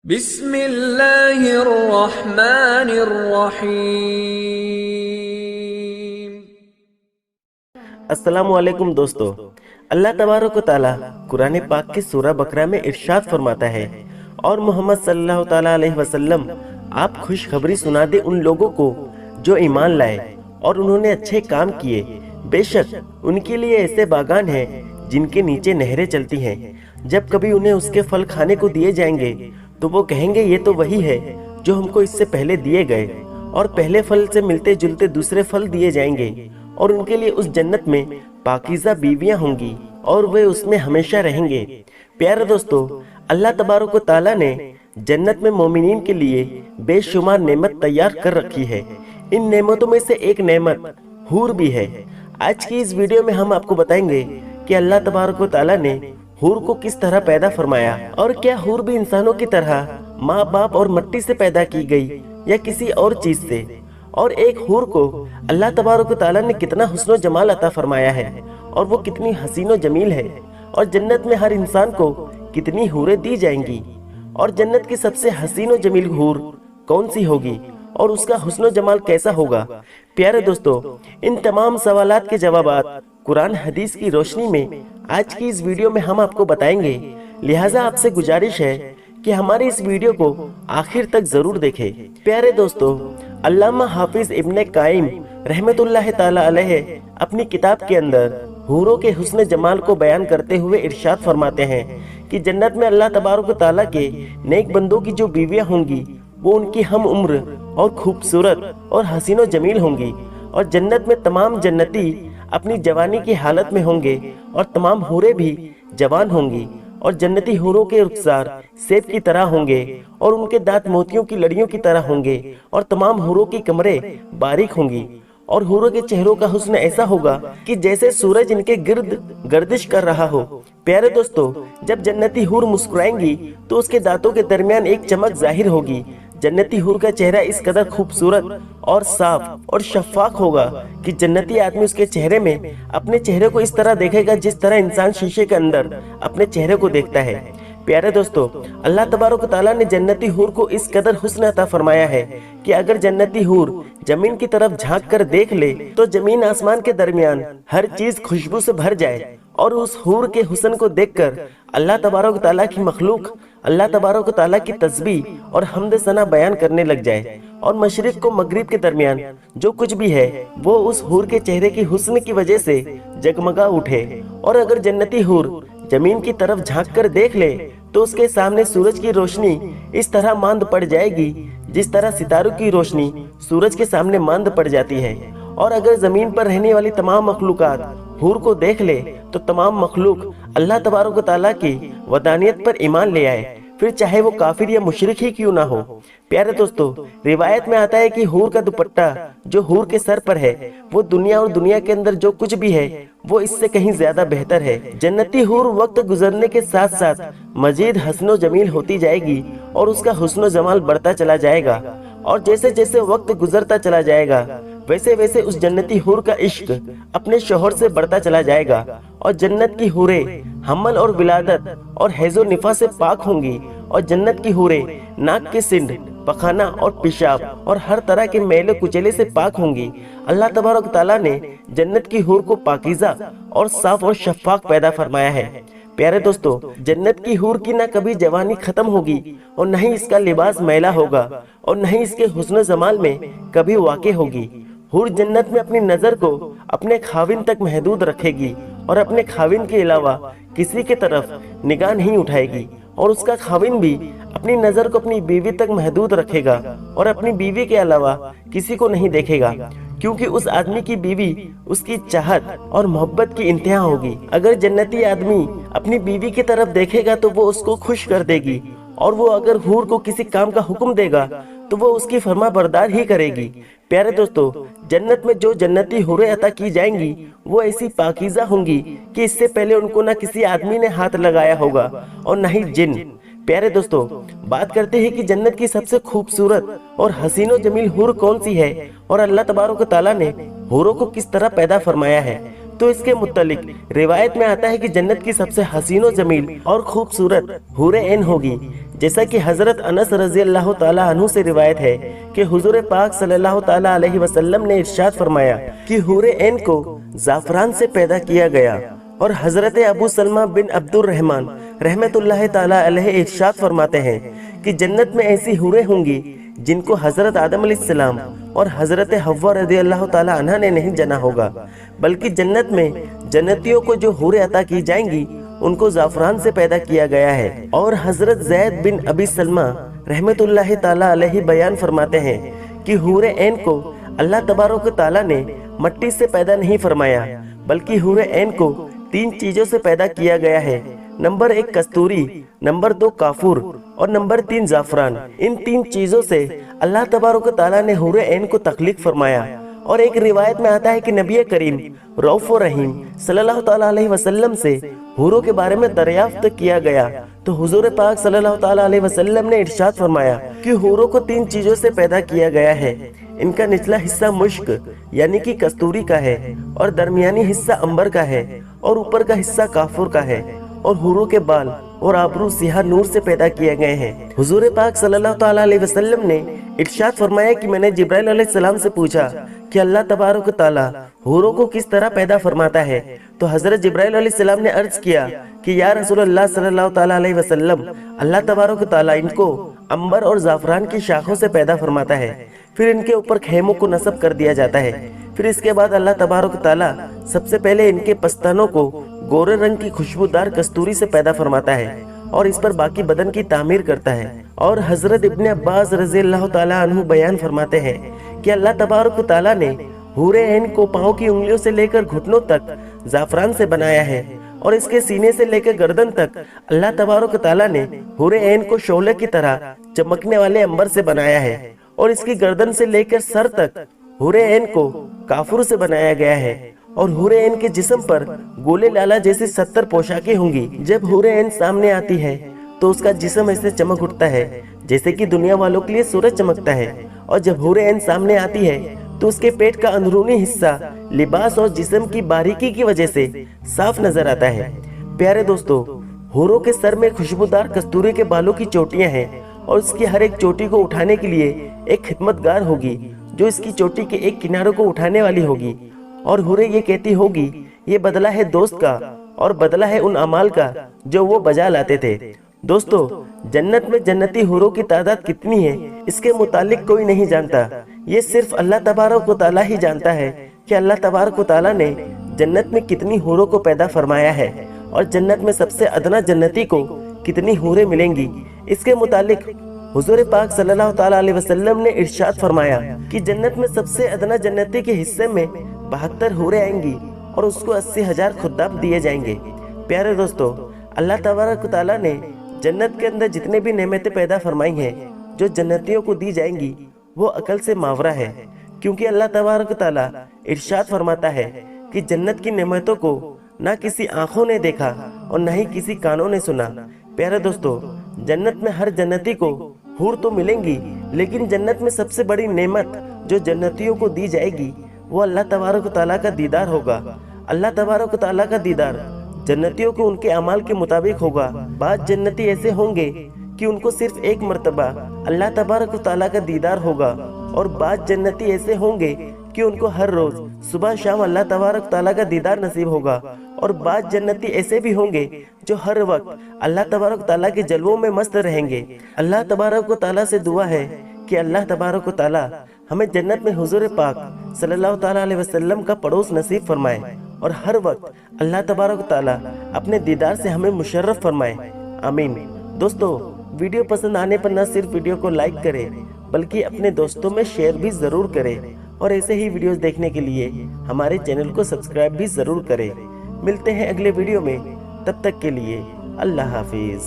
بسم اللہ الرحمن الرحیم۔ السلام علیکم دوستو، اللہ تبارک و تعالی قرآن پاک کی سورہ بقرہ میں ارشاد فرماتا ہے، اور محمد صلی اللہ تعالی علیہ وسلم آپ خوشخبری سنا دے ان لوگوں کو جو ایمان لائے اور انہوں نے اچھے کام کیے، بے شک ان کے لیے ایسے باغان ہیں جن کے نیچے نہریں چلتی ہیں، جب کبھی انہیں اس کے پھل کھانے کو دیے جائیں گے تو وہ کہیں گے یہ تو وہی ہے جو ہم کو اس سے پہلے دیے گئے، اور پہلے پھل سے ملتے جلتے دوسرے پھل دیے جائیں گے، اور ان کے لیے اس جنت میں پاکیزہ بیویاں ہوں گی اور وہ اس میں ہمیشہ رہیں گے۔ پیارے دوستو، اللہ تبارک و تعالیٰ نے جنت میں مومنین کے لیے بے شمار نعمت تیار کر رکھی ہے۔ ان نعمتوں میں سے ایک نعمت حور بھی ہے۔ آج کی اس ویڈیو میں ہم آپ کو بتائیں گے کہ اللہ تبارک و تعالیٰ نے حور کو کس طرح پیدا فرمایا، اور کیا حور بھی انسانوں کی طرح ماں باپ اور مٹی سے پیدا کی گئی یا کسی اور چیز سے، اور ایک حور کو اللہ تبارک و تعالیٰ نے کتنا حسن و جمال عطا فرمایا ہے، اور وہ کتنی حسین و جمیل ہے، اور جنت میں ہر انسان کو کتنی حوریں دی جائیں گی، اور جنت کی سب سے حسین و جمیل حور کون سی ہوگی اور اس کا حسن و جمال کیسا ہوگا۔ پیارے دوستو، ان تمام سوالات کے جوابات قرآن حدیث کی روشنی میں آج کی اس ویڈیو میں ہم آپ کو بتائیں گے، لہٰذا آپ سے گزارش ہے کہ ہماری اس ویڈیو کو آخر تک ضرور دیکھیں۔ پیارے دوستو، علامہ حافظ ابن قیم رحمت اللہ تعالی علیہ اپنی کتاب کے اندر حوروں کے حسن جمال کو بیان کرتے ہوئے ارشاد فرماتے ہیں کہ جنت میں اللہ تبارک و تعالیٰ کے نیک بندوں کی جو بیویاں ہوں گی وہ ان کی ہم عمر اور خوبصورت اور حسین و جمیل ہوں گی، اور جنت میں تمام جنتی اپنی جوانی کی حالت میں ہوں گے، اور تمام حوریں بھی جوان ہوں گی، اور جنتی حوروں کے رخسار سیب کی طرح ہوں گے، اور ان کے دانت موتیوں کی لڑیوں کی طرح ہوں گے، اور تمام حوروں کی کمریں باریک ہوں گی، اور حوروں کے چہروں کا حسن ایسا ہوگا کہ جیسے سورج ان کے گرد گردش کر رہا ہو۔ پیارے دوستو، جب جنتی حور مسکرائیں گی تو اس کے دانتوں کے درمیان ایک چمک ظاہر ہوگی۔ جنتی حور کا چہرہ اس قدر خوبصورت اور صاف اور شفاف ہوگا کہ جنتی آدمی اس کے چہرے میں اپنے چہرے کو اس طرح دیکھے گا جس طرح انسان شیشے کے اندر اپنے چہرے کو دیکھتا ہے۔ پیارے دوستو، اللہ تبارک و تعالیٰ نے جنتی حور کو اس قدر حسن عطا فرمایا ہے کہ اگر جنتی حور زمین کی طرف جھانک کر دیکھ لے تو زمین آسمان کے درمیان ہر چیز خوشبو سے بھر جائے، اور اس حور کے حسن کو دیکھ کر اللہ تبارک و تعالیٰ کی مخلوق اللہ تبارک و تعالیٰ کی تسبیح اور حمد ثنا بیان کرنے لگ جائے، اور مشرق کو مغرب کے درمیان جو کچھ بھی ہے وہ اس حور کے چہرے کی حسن کی وجہ سے جگمگا اٹھے۔ اور اگر جنتی حور زمین کی طرف جھانک کر دیکھ لے تو اس کے سامنے سورج کی روشنی اس طرح ماند پڑ جائے گی جس طرح ستاروں کی روشنی سورج کے سامنے ماند پڑ جاتی ہے۔ اور اگر زمین پر رہنے والی تمام مخلوقات حور کو دیکھ لے تو تمام مخلوق اللہ تبارک و تعالیٰ کی وحدانیت پر ایمان لے آئے، پھر چاہے وہ کافر یا مشرک ہی کیوں نہ ہو۔ پیارے دوستو، روایت میں آتا ہے کہ حور کا دوپٹہ جو حور کے سر پر ہے وہ دنیا اور دنیا کے اندر جو کچھ بھی ہے وہ اس سے کہیں زیادہ بہتر ہے۔ جنتی حور وقت گزرنے کے ساتھ ساتھ مزید حسن و جمیل ہوتی جائے گی، اور اس کا حسن و جمال بڑھتا چلا جائے گا، اور جیسے جیسے وقت گزرتا چلا جائے گا ویسے ویسے اس جنتی حور کا عشق اپنے شوہر سے بڑھتا چلا جائے گا، اور جنت کی حوریں حمل اور ولادت اور حیض و نفاس سے پاک ہوں گی، اور جنت کی حوریں ناک کے سنڈ، پخانہ اور پیشاب اور ہر طرح کے میلے کچیلے سے پاک ہوں گی۔ اللہ تبارک تعالیٰ نے جنت کی حور کو پاکیزہ اور صاف اور شفاف پیدا فرمایا ہے۔ پیارے دوستو، جنت کی حور کی نہ کبھی جوانی ختم ہوگی، اور نہ ہی اس کا لباس میلا ہوگا، اور نہ ہی اس کے حسن و جمال میں کبھی واقع ہوگی۔ حور جنت میں اپنی نظر کو اپنے خاوند تک محدود رکھے گی، اور اپنے خاوند کے علاوہ کسی کی طرف نگاہ نہیں اٹھائے گی، اور اس کا خاوند بھی اپنی نظر کو اپنی بیوی تک محدود رکھے گا، اور اپنی بیوی کے علاوہ کسی کو نہیں دیکھے گا، کیونکہ اس آدمی کی بیوی اس کی چاہت اور محبت کی انتہا ہوگی۔ اگر جنتی آدمی اپنی بیوی کی طرف دیکھے گا تو وہ اس کو خوش کر دے گی، اور وہ اگر حور کو کسی کام کا حکم دے گا تو وہ اس کی فرما بردار ہی کرے گی۔ پیارے دوستو، جنت میں جو جنتی حوریں عطا کی جائیں گی وہ ایسی پاکیزہ ہوں گی کہ اس سے پہلے ان کو نہ کسی آدمی نے ہاتھ لگایا ہوگا اور نہ ہی جن۔ پیارے دوستو، بات کرتے ہیں کہ جنت کی سب سے خوبصورت اور حسین و جمیل حور کون سی ہے، اور اللہ تبارک و تعالیٰ نے حوروں کو کس طرح پیدا فرمایا ہے۔ तो इसके मुत्तलिक रिवायत में आता है कि जन्नत की सबसे हसीनो जमील और खूबसूरत हूरे ऐन होगी। जैसा कि हजरत अनस रजी अल्लाह ताला अन्हु से रिवायत है कि हुजूर पाक सल्लल्लाहु ताला अलैहि वसल्लम ने इरशाद फरमाया कि हूरे ऐन को जाफरान से पैदा किया गया। और हजरत अबू सलमा बिन अब्दुर रहमान रहमतुल्लाह ताला अलैहि इरशाद फरमाते हैं कि जन्नत में ऐसी हूरें होंगी जिनको हजरत आदम अलैहिस्सलाम और हजरत हव्वा रज़ी अल्लाह ताला अन्हा ने नहीं जना होगा, बल्कि जन्नत में जन्नतियों को जो हूरें अता की जाएंगी उनको जाफरान से पैदा किया गया है। और हजरत ज़ैद बिन अबी सलमा रहमतुल्लाह ताला अलैहि बयान फरमाते हैं कि हूरे ऐन को अल्लाह तबारक व तआला ने मट्टी से पैदा नहीं फरमाया, बल्कि हूरे ऐन को 3 चीजों से पैदा किया गया है। नंबर 1 कस्तूरी, नंबर 2 काफूर और नंबर 3 जाफरान। इन 3 चीजों से अल्लाह तबारक व तआला ने हूरे ऐन को तख्लीक फरमाया। और एक रिवायत में आता है कि नबी करीम रऊफ और रहीम सल्लल्लाहु ताला अलैहि वसल्लम से हूरों के बारे में दरियाफ्त किया गया तो हुजूर पाक सल्लल्लाहु ताला अलैहि वसल्लम ने इरशाद फरमाया कि हूरों को 3 चीजों से पैदा किया गया है। इनका निचला हिस्सा मुश्क यानी कि कस्तूरी का है और दरमियानी हिस्सा अंबर का है और ऊपर का हिस्सा काफूर का है। और हूरों के बाल और आबरू सिहा नूर से पैदा किए गए हैं। हुजूर पाक सल्लल्लाहु ताला अलैहि वसल्लम ने इरशाद फरमाया कि मैंने जिब्राइल अलैहिस्सलाम से पूछा कि अल्लाह तबारक व तआला हूरों को किस तरह पैदा फरमाता है, तो हजरत जिब्राइल अलैहिस्सलाम ने अर्ज किया कि या रसूलल्लाह सल्लल्लाहु ताला अलैहि वसल्लम, अल्लाह तबारक व तआला इनको अंबर और जाफरान की शाखों से पैदा फरमाता है, फिर इनके ऊपर खेमों को नस्ब कर दिया जाता है। फिर इसके बाद अल्लाह तबारक व तआला सबसे पहले इनके पस्तानों को गोरे रंग की खुशबूदार कस्तूरी से पैदा फरमाता है और इस पर बाकी बदन की तामीर करता है। और हजरत इब्ने अब्बास रज़ी अल्लाह ताला अन्हु बयान फरमाते हैं कि अल्लाह तबारक व तआला ने हूरे ऐन को पाँव की उंगलियों से लेकर घुटनों तक जाफरान से बनाया है और इसके सीने से लेकर गर्दन तक अल्लाह तबारक व तआला ने हूरे ऐन को शोले की तरह चमकने वाले अंबर से बनाया है और इसकी गर्दन से लेकर सर तक हूरे ऐन को काफूर से बनाया गया है। और हूरे ऐन के जिस्म पर गोले लाला जैसी 70 पोशाकें होंगी। जब हूरे ऐन सामने आती है तो उसका जिस्म ऐसे चमक उठता है जैसे कि दुनिया वालों के लिए सूरज चमकता है। और जब हूरे ऐन सामने आती है तो उसके पेट का अंदरूनी हिस्सा लिबास और जिस्म की बारीकी की वजह से साफ नजर आता है। प्यारे दोस्तों, हूरों के सर में खुशबूदार कस्तूरी के बालों की चोटियां हैं और उसकी हर एक चोटी को उठाने के लिए एक खिदमतगार होगी जो इसकी चोटी के एक किनारों को उठाने वाली होगी। और हूरें ये कहती होगी, ये बदला है दोस्त का और बदला है उन अमाल का जो वो बजा लाते थे। दोस्तों, जन्नत में जन्नती हूरों की तादाद कितनी है इसके मुतालिक कोई नहीं जानता। ये सिर्फ अल्लाह तबारक व तआला ही जानता है कि अल्लाह तबारक व तआला ने जन्नत में कितनी हूरों को पैदा फरमाया है और जन्नत में सबसे अदना जन्नती को कितनी हूरें मिलेंगी। इसके मुतालिक हुजूर पाक सल्लल्लाहु ताला अलैहि वसल्लम ने इरशाद फरमाया कि जन्नत में सबसे अदना जन्नती के हिस्से में 72 हूरें आएंगी और उसको 80,000 खुद्दाम दिए जाएंगे। प्यारे दोस्तों, अल्लाह तबारक व तआला ने जन्नत के अंदर जितने भी नेमतें पैदा फरमाई हैं जो जन्नतियों को दी जाएंगी वो अकल से मावरा है, क्योंकि अल्लाह तबारक व तआला इरशाद फरमाता है कि जन्नत की नेमतों को ना किसी आंखों ने देखा और न ही किसी कानों ने सुना। प्यारे दोस्तों, जन्नत में हर जन्नती को हूर तो मिलेंगी, लेकिन जन्नत में सबसे बड़ी नेमत जो जन्नतियों को दी जाएगी वो अल्लाह तबारक व तआला का दीदार होगा। अल्लाह तबारक व तआला का दीदार जन्नतियों को उनके अमाल के मुताबिक होगा। बाद जन्नती ऐसे होंगे कि उनको सिर्फ एक मर्तबा अल्लाह तबारक व तआला का दीदार होगा और बाद जन्नती ऐसे होंगे कि उनको हर रोज सुबह शाम अल्लाह तबारक व तआला का दीदार नसीब होगा। और बाद जन्नती ऐसे भी होंगे जो हर वक्त अल्लाह तबारक व तआला के जलवों में मस्त रहेंगे। अल्लाह तबारक व तआला से दुआ है कि अल्लाह तबारक व तआला हमें जन्नत में हुजूर पाक सल्लल्लाहु ताला अलैहि वसल्लम का पड़ोस नसीब फरमाए और हर वक्त अल्लाह तबारक व तआला अपने दीदार से हमें मुशर्रफ फरमाए। आमीन। दोस्तों, वीडियो पसंद आने पर न सिर्फ वीडियो को लाइक करें बल्कि अपने दोस्तों में शेयर भी जरूर करें और ऐसे ही वीडियोस देखने के लिए हमारे चैनल को सब्सक्राइब भी जरूर करें। मिलते हैं अगले वीडियो में, तब तक के लिए अल्लाह हाफिज।